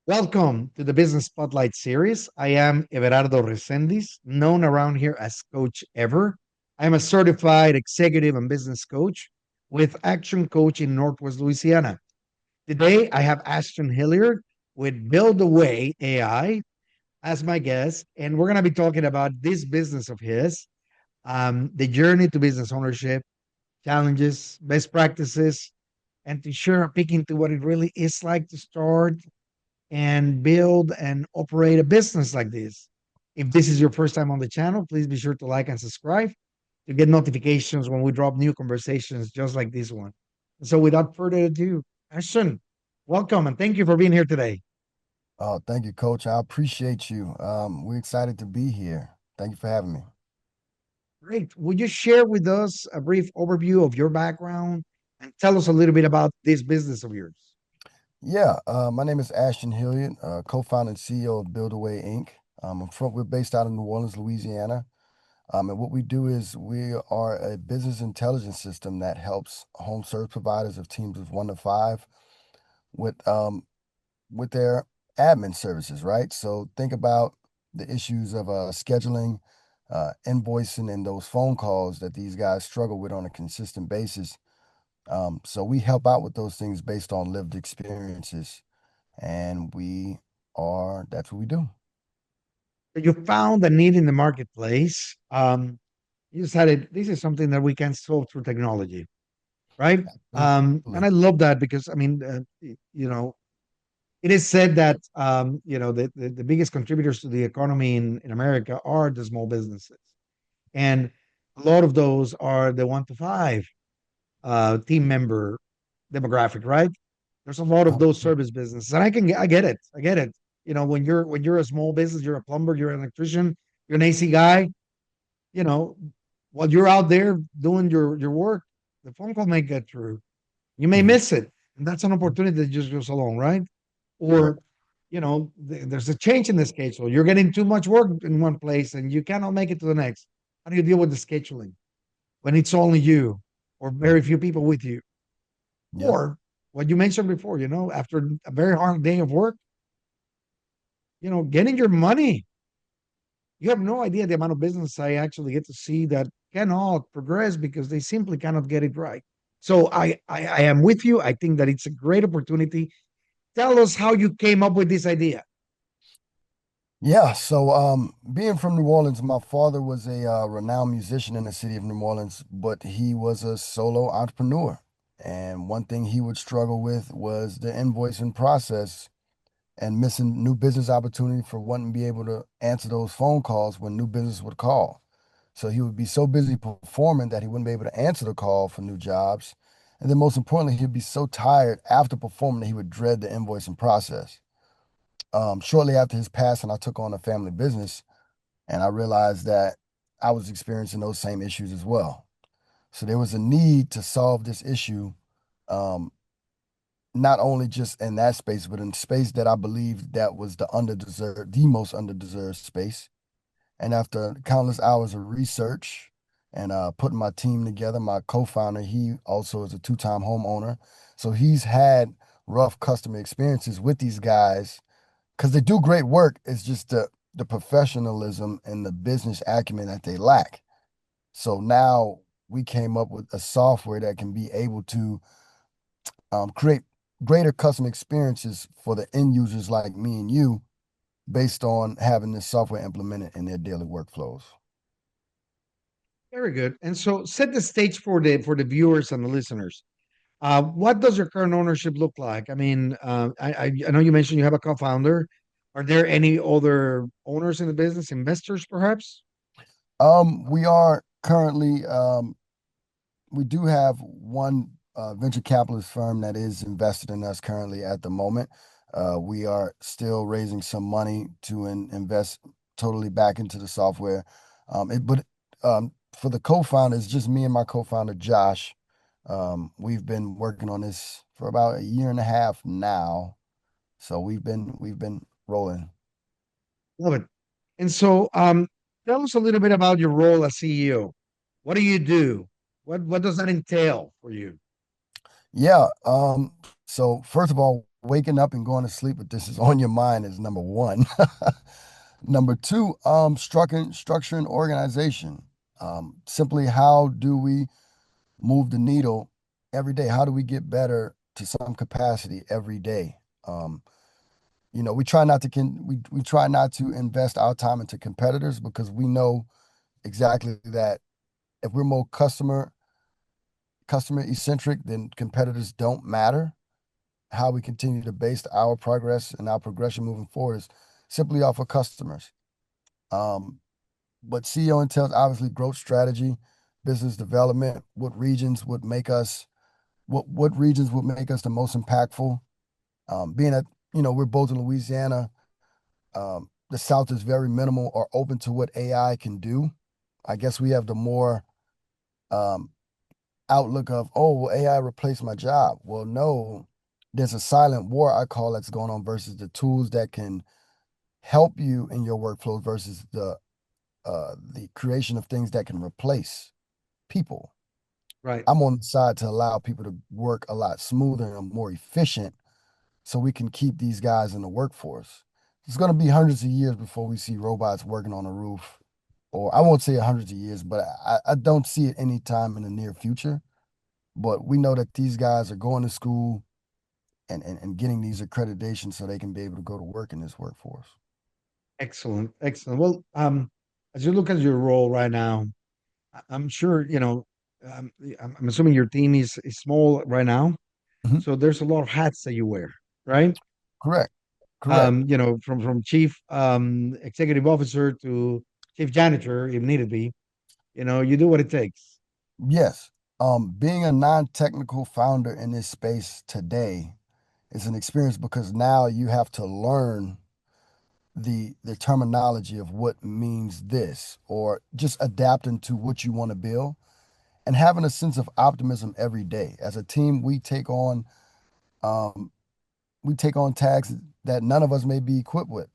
Welcome to the Business Spotlight series. I am Everardo Recendiz, known around here as Coach Ever. I am a certified executive and business coach with Action Coach in Northwest Louisiana. Today, I have Ashton Hilliard with Build the Way AI as my guest, and we're going to be talking about this business of his, the journey to business ownership, challenges, best practices, and to share a peek into what it really is like to start and build and operate a business like this. If this is your first time on the channel, please be sure to like and subscribe to get notifications when we drop new conversations just like this one. So, without further ado, Ashton, welcome and thank you for being here today. Oh, thank you, Coach. I appreciate you. We're excited to be here. Thank you for having me. Great. Would you share with us a brief overview of your background and tell us a little bit about this business of yours? Yeah, my name is Ashton Hilliard, co-founder and CEO of Build Away Inc. We're based out of New Orleans, Louisiana. And what we do is we are a business intelligence system that helps home service providers of teams of 1 to 5 with with their admin services, right? So think about the issues of scheduling, invoicing, and those phone calls that these guys struggle with on a consistent basis. So we help out with those things based on lived experiences, and that's what we do. You found a need in the marketplace. You decided this is something that we can solve through technology, right? And Absolutely. I love that because it is said that the biggest contributors to the economy in America are the small businesses, and a lot of those are the 1 to 5 team member demographic, right? There's a lot of those Absolutely. service businesses, and I get it, I get it. When you're a small business, you're a plumber, you're an electrician, you're an AC guy. You know, while you're out there doing your work, the phone call may get through. You may Mhm. miss it, and that's an opportunity that just goes along, right? Right. Or, there's a change in the schedule. You're getting too much work in one place and you cannot make it to the next. How do you deal with the scheduling when it's only you or very Mhm. few people with you? Yep. Or what you mentioned before, after a very hard day of work, getting your money. You have no idea the amount of business I actually get to see that cannot progress because they simply cannot get it right. So I am with you. I think that it's a great opportunity. Tell us how you came up with this idea. Yeah. So, being from New Orleans, my father was a renowned musician in the city of New Orleans, but he was a solo entrepreneur. And one thing he would struggle with was the invoicing process and missing new business opportunity for wanting to be able to answer those phone calls when new business would call. So he would be so busy performing that he wouldn't be able to answer the call for new jobs. And then most importantly, he'd be so tired after performing that he would dread the invoicing process. Shortly after his passing, I took on a family business and I realized that I was experiencing those same issues as well. So there was a need to solve this issue, um, not only just in that space, but in space that I believed that was the most underdeserved space. And after countless hours of research and putting my team together, my co-founder, he also is a two-time homeowner. So he's had rough customer experiences with these guys because they do great work. It's just the professionalism and the business acumen that they lack. So now we came up with a software that can be able to create greater customer experiences for the end users like me and you based on having this software implemented in their daily workflows. Very good. And so set the stage for the viewers and the listeners. What does your current ownership look like? I mean, I know you mentioned you have a co-founder. Are there any other owners in the business, investors perhaps? We are currently, we do have one venture capitalist firm that is invested in us currently at the moment. We are still raising some money to invest totally back into the software. But for the co-founder, it's just me and my co-founder Josh. We've been working on this for about a year and a half now, so we've been rolling. Love it. And so tell us a little bit about your role as CEO. What do you do? What does that entail for you? Yeah. So first of all, waking up and going to sleep with this is on your mind is number one. Number two, structure and organization. Simply how do we move the needle every day? How do we get better to some capacity every day? Um, we try not to we try not to invest our time into competitors because we know exactly that if we're more customer eccentric, then competitors don't matter. How we continue to base our progress and our progression moving forward is simply off of customers. Um, but CEO entails obviously growth strategy, business development, what regions would make us the most impactful. Being that, we're both in Louisiana, the South is very minimal or open to what AI can do. I guess we have the more um, outlook of, oh, will AI replace my job? Well, no, there's a silent war I call that's going on versus the tools that can help you in your workflow versus the creation of things that can replace people. Right. I'm on the side to allow people to work a lot smoother and more efficient so we can keep these guys in the workforce. It's going to be hundreds of years before we see robots working on a roof, or I won't say hundreds of years, but I don't see it anytime in the near future. But we know that these guys are going to school and getting these accreditations so they can be able to go to work in this workforce. Excellent. Excellent. Well, as you look at your role right now, I'm sure, I'm assuming your team is small right now. Mhm. So there's a lot of hats that you wear, right? Correct. Correct. From chief executive officer to chief janitor if needed be, you do what it takes. Yes. Being a non-technical founder in this space today is an experience because now you have to learn the terminology of what means this or just adapting to what you want to build and having a sense of optimism every day. As a team, um, we take on tasks that none of us may be equipped with,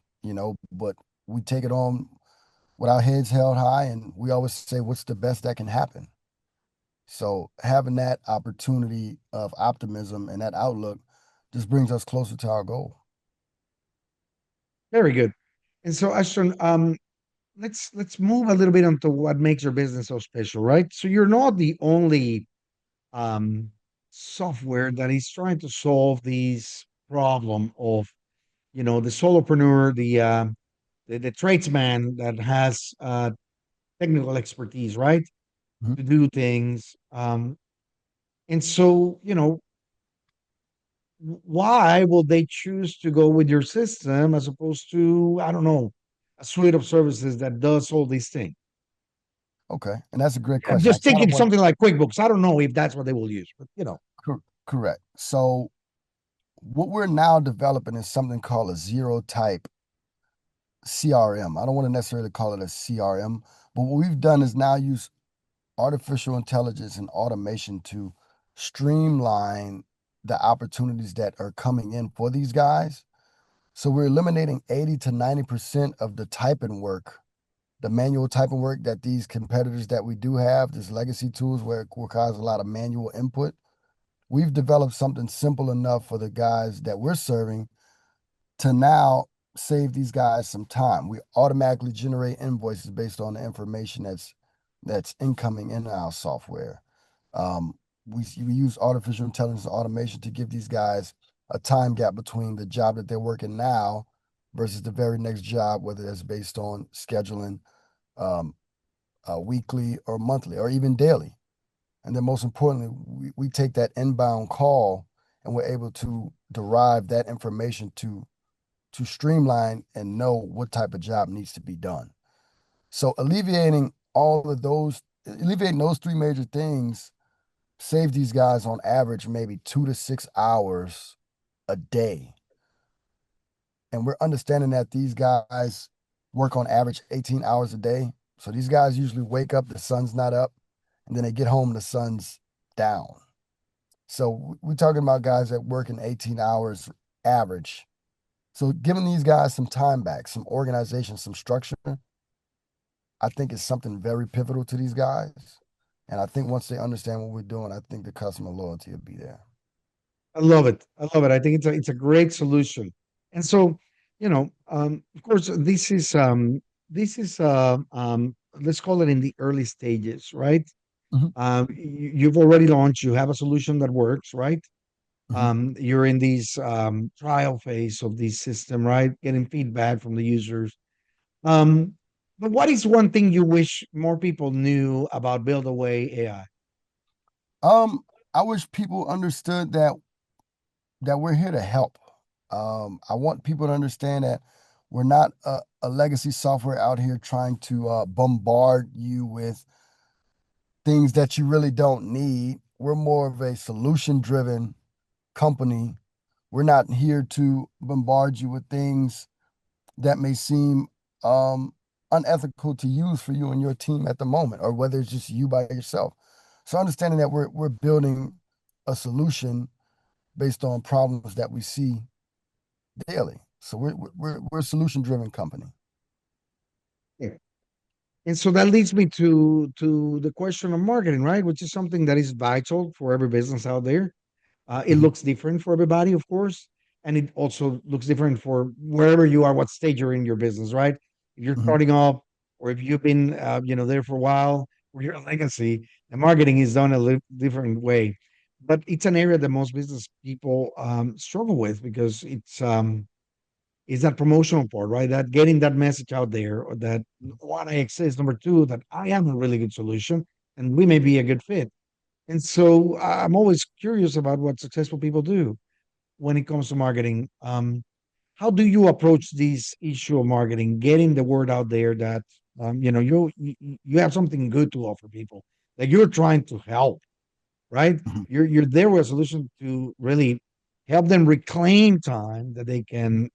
but we take it on with our heads held high and we always say what's the best that can happen. So having that opportunity of optimism and that outlook just brings us closer to our goal. Very good. And so, Ashton, let's move a little bit onto what makes your business so special, right? So you're not the only um, software that is trying to solve these problem of the solopreneur, the tradesman that has technical expertise, right, Mhm. to do things. And so, why will they choose to go with your system as opposed to, I don't know, a suite of services that does all these things? Okay, and that's a great I'm question. I just kind of thinking want something like QuickBooks. I don't know if that's what they will use, but correct. So what we're now developing is something called a zero type CRM. I don't want to necessarily call it a CRM, but what we've done is now use artificial intelligence and automation to streamline the opportunities that are coming in for these guys. So we're eliminating 80 to 90% of the typing work, the manual typing work that these competitors that we do have, these legacy tools where it requires a lot of manual input. We've developed something simple enough for the guys that we're serving to now save these guys some time. We automatically generate invoices based on the information that's incoming in our software. Um, we use artificial intelligence and automation to give these guys a time gap between the job that they're working now versus the very next job, whether it's based on scheduling um, weekly or monthly or even daily. And then most importantly, we take that inbound call and we're able to derive that information to streamline and know what type of job needs to be done. So alleviating those three major things save these guys on average maybe 2 to 6 hours a day. And we're understanding that these guys work on average 18 hours a day. So these guys usually wake up, the sun's not up, and then they get home, the sun's down. So we're talking about guys that work in 18 hours average. So giving these guys some time back, some organization, some structure, I think is something very pivotal to these guys. And I think once they understand what we're doing, I think the customer loyalty will be there. I love it. I love it. I think it's a great solution. And so, of course, this is let's call it in the early stages, right? Hmm. You've already launched. You have a solution that works, right? Hmm. You're in these trial phase of this system, right? Getting feedback from the users. Um, but what is one thing you wish more people knew about Build Away AI? Um, I wish people understood that we're here to help. I want people to understand that we're not a legacy software out here trying to bombard you with things that you really don't need. We're more of a solution driven company. We're not here to bombard you with things that may seem um, unethical to use for you and your team at the moment, or whether it's just you by yourself. So understanding that we're building a solution based on problems that we see daily. So we're a solution driven company. Yeah. And so that leads me to the question of marketing, right? Which is something that is vital for every business out there. It Mhm. looks different for everybody, of course, and it also looks different for wherever you are, what stage you're in your business, right? If you're Mhm. starting off, or if you've been, there for a while, or you're a legacy, the marketing is done a different way. But it's an area that most business people struggle with because it's that promotional part, right? That getting that message out there, or that one, I exist. Number two, that I am a really good solution, and we may be a good fit. And so I'm always curious about what successful people do when it comes to marketing. How do you approach this issue of marketing, getting the word out there that you have something good to offer people, that you're trying to help, right? Mhm. You're there with a solution to really help them reclaim time that they can,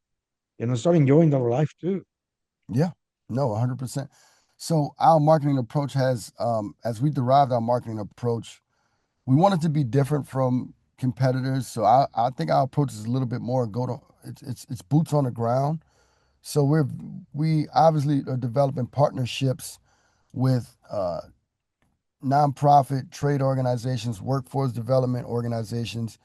start enjoying their life too. Yeah, no, 100%. So our marketing approach has, as we derived our marketing approach, we want it to be different from competitors. So I think our approach is a little bit more go to it's boots on the ground. So we obviously are developing partnerships with nonprofit trade organizations, workforce development organizations.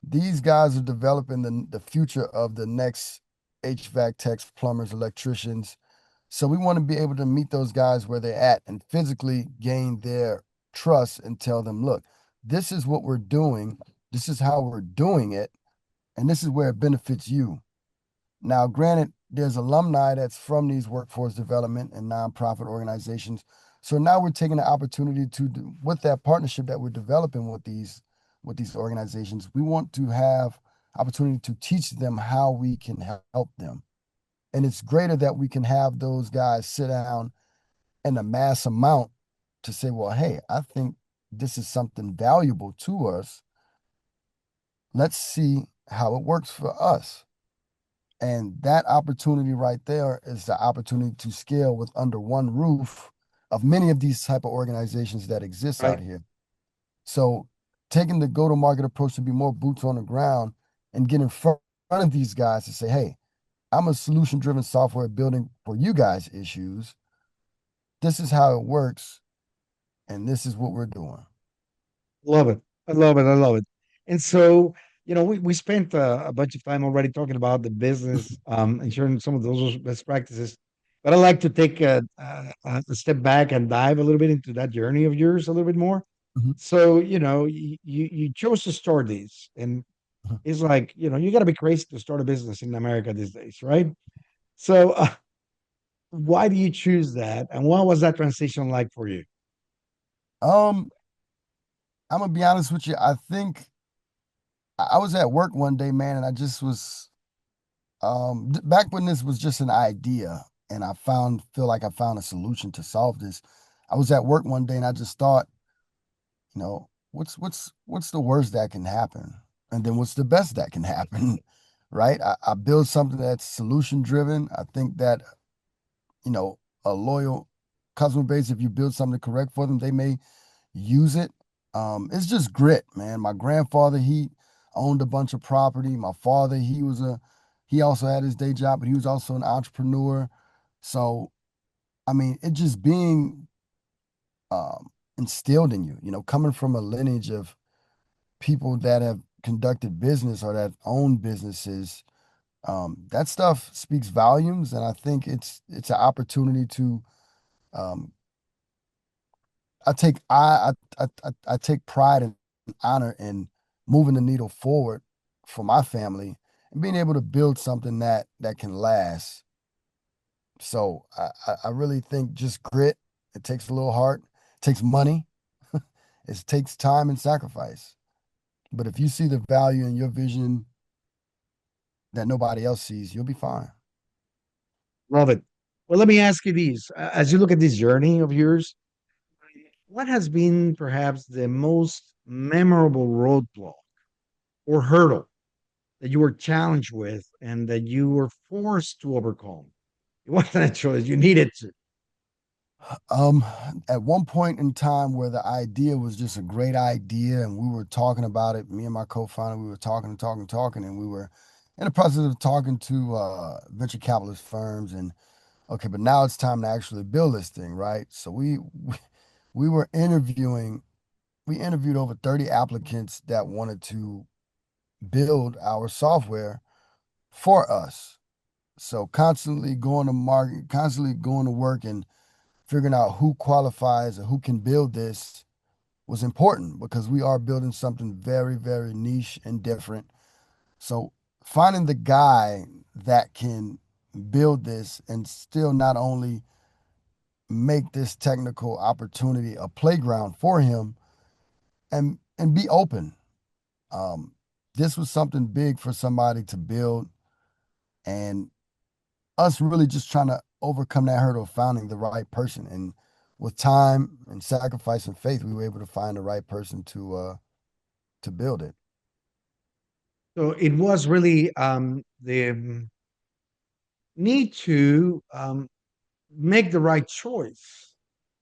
These guys are developing the future of the next HVAC techs, plumbers, electricians. So we want to be able to meet those guys where they're at and physically gain their trust and tell them, look, this is what we're doing, this is how we're doing it, and this is where it benefits you. Now, granted, there's alumni that's from these workforce development and nonprofit organizations. So now we're taking the opportunity to, with that partnership that we're developing with these organizations, we want to have opportunity to teach them how we can help them. And it's greater that we can have those guys sit down in a mass amount to say, well, hey, I think this is something valuable to us. Let's see how it works for us. And that opportunity right there is the opportunity to scale with under one roof of many of these type of organizations that exist out Right. here. So taking the go-to-market approach to be more boots on the ground and get in front of these guys to say, hey, I'm a solution-driven software building for you guys' issues. This is how it works, and this is what we're doing. Love it. I love it. I love it. And so, we spent a bunch of time already talking about the business, and sharing some of those best practices. But I'd like to take a step back and dive a little bit into that journey of yours a little bit more. Mhm. So, you chose to start this, and Mhm. it's like, you got to be crazy to start a business in America these days, right? So, why do you choose that, and what was that transition like for you? Um, I'm gonna be honest with you. I think I was at work one day, man, and I just was back when this was just an idea, and feel like I found a solution to solve this. I was at work one day, and I just thought, what's the worst that can happen, and then what's the best that can happen, right? I build something that's solution driven. I think that you know, a loyal customer base, if you build something correct for them, they may use it. It's just grit, man. My grandfather, he owned a bunch of property. My father, he also had his day job, but he was also an entrepreneur. So, I mean, it just being instilled in you, coming from a lineage of people that have conducted business or that own businesses, that stuff speaks volumes, and I think it's an opportunity to um, I take pride and honor in moving the needle forward for my family and being able to build something that can last. So I really think just grit. It takes a little heart, it takes money, it takes time and sacrifice. But if you see the value in your vision that nobody else sees, you'll be fine. Love it. Well, let me ask you these. As you look at this journey of yours, what has been perhaps the most memorable roadblock or hurdle that you were challenged with and that you were forced to overcome? It wasn't a choice, you needed to. Um, at one point in time where the idea was just a great idea and we were talking about it, me and my co-founder, we were talking and talking and talking, and we were in the process of talking to venture capitalist firms and okay, but now it's time to actually build this thing, right? So we were interviewing, we interviewed over 30 applicants that wanted to build our software for us. So constantly going to market, constantly going to work and figuring out who qualifies and who can build this was important because we are building something very, very niche and different. So finding the guy that can build this and still not only make this technical opportunity a playground for him and be open. Um, this was something big for somebody to build, and us really just trying to overcome that hurdle of finding the right person. And with time and sacrifice and faith, we were able to find the right person to build it. So it was really the need to make the right choice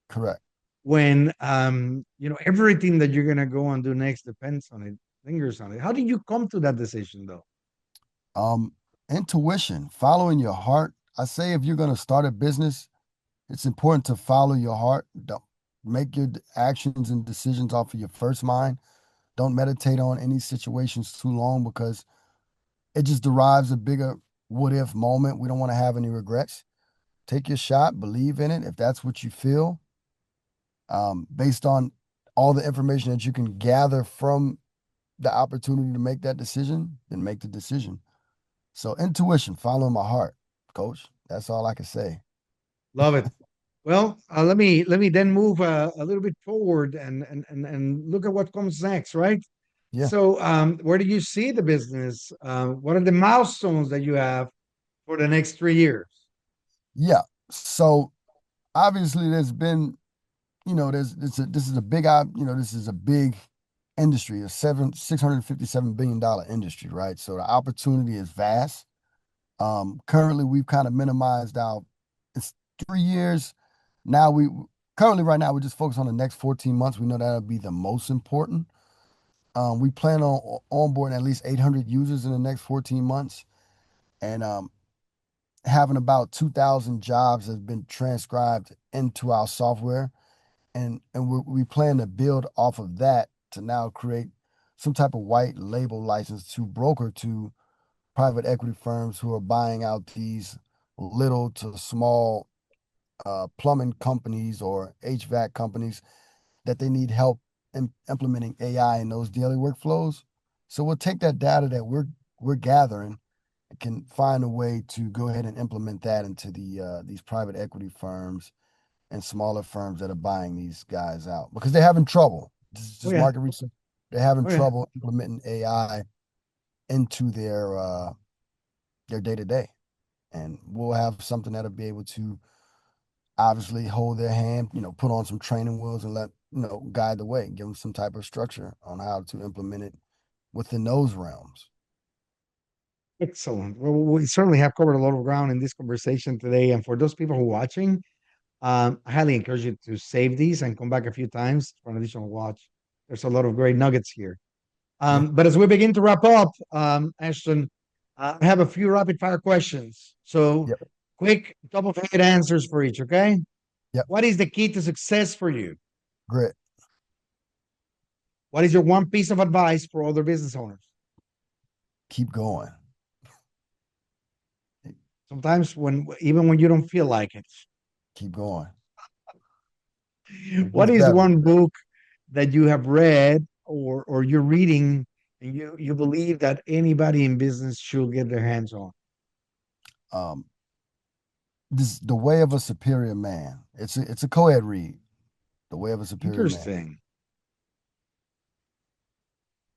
Correct. when everything that you're gonna go and do next depends on it, fingers on it. How did you come to that decision though? Um, Intuition, following your heart. I say if you're going to start a business, it's important to follow your heart. Don't make your actions and decisions off of your first mind. Don't meditate on any situations too long because it just derives a bigger what if moment. We don't want to have any regrets. Take your shot, believe in it. If that's what you feel, based on all the information that you can gather from the opportunity to make that decision, then make the decision. So intuition, following my heart, coach. That's all I can say. Love it. Well, let me then move a little bit forward and look at what comes next, right? Yeah. So, where do you see the business? What are the milestones that you have for the next 3 years? Yeah. So obviously there's been, there's this is a big this is a big industry, a $657 billion industry, right? So the opportunity is vast. Currently we've kind of minimized our it's 3 years. Now we currently right now we just focus on the next 14 months. We know that'll be the most important. We plan on onboarding at least 800 users in the next 14 months and having about 2,000 jobs has been transcribed into our software. And we plan to build off of that to now create some type of white label license to broker to private equity firms who are buying out these little to small plumbing companies or HVAC companies that they need help in implementing AI in those daily workflows. So we'll take that data that we're gathering and can find a way to go ahead and implement that into these private equity firms and smaller firms that are buying these guys out because they're having trouble. This is Oh just yeah, market research. They're having oh yeah. trouble implementing AI into their day to day, and we'll have something that'll be able to obviously hold their hand, put on some training wheels and let, guide the way, give them some type of structure on how to implement it within those realms. Excellent. Well, we certainly have covered a lot of ground in this conversation today. And for those people who are watching, I highly encourage you to save these and come back a few times for an additional watch. There's a lot of great nuggets here. Yeah. But as we begin to wrap up, Ashton, I have a few rapid fire questions. So, Yep. quick, top of head answers for each, okay? Yep. What is the key to success for you? Great. What is your one piece of advice for other business owners? keep going. Sometimes when even when you don't feel like it. Keep going. It What gets is better. one book that you have read or you're reading and you believe that anybody in business should get their hands on? Um, this The Way of a Superior Man. It's a co-ed read. The Way of a Superior Man. Interesting.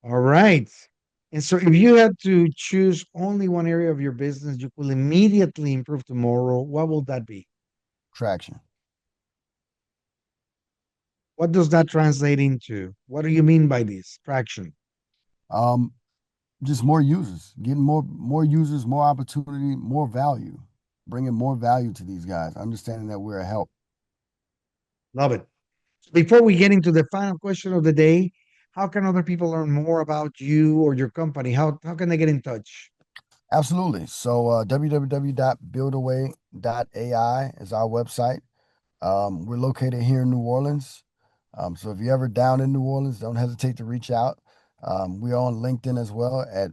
All right. And so if you had to choose only one area of your business you will immediately improve tomorrow, what will that be? Traction. What does that translate into? What do you mean by this? Traction. Um, just more users, getting more users, more opportunity, more value, bringing more value to these guys, understanding that we're a help. Love it. Before we get into the final question of the day, how can other people learn more about you or your company? How can they get in touch? Absolutely. So www.buildaway.ai is our website. We're located here in New Orleans. So if you're ever down in New Orleans, don't hesitate to reach out. We're on LinkedIn as well at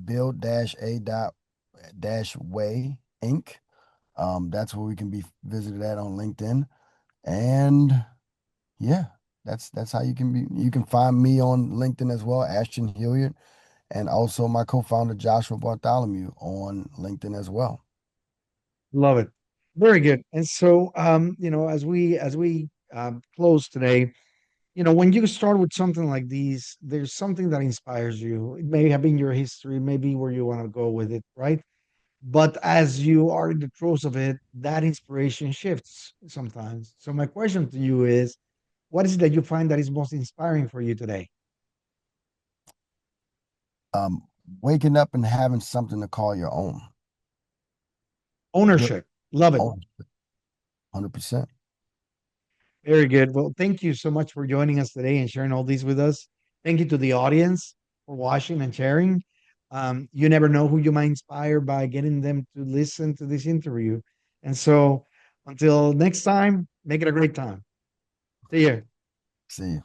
build-a-way Inc. That's where we can be visited at on LinkedIn. And yeah, that's how you can find me on LinkedIn as well, Ashton Hilliard, and also my co-founder Joshua Bartholomew on LinkedIn as well. Love it. Very good. And so, as we close today, when you start with something like these, there's something that inspires you. It may have been your history, maybe where you want to go with it, right? But as you are in the throes of it, that inspiration shifts sometimes. So my question to you is, what is it that you find that is most inspiring for you today? Um, Waking up and having something to call your own. Build Ownership. Love it. own 100%. Very good. Well, thank you so much for joining us today and sharing all these with us. Thank you to the audience for watching and sharing. You never know who you might inspire by getting them to listen to this interview. And so until next time, make it a great time. See you. See you.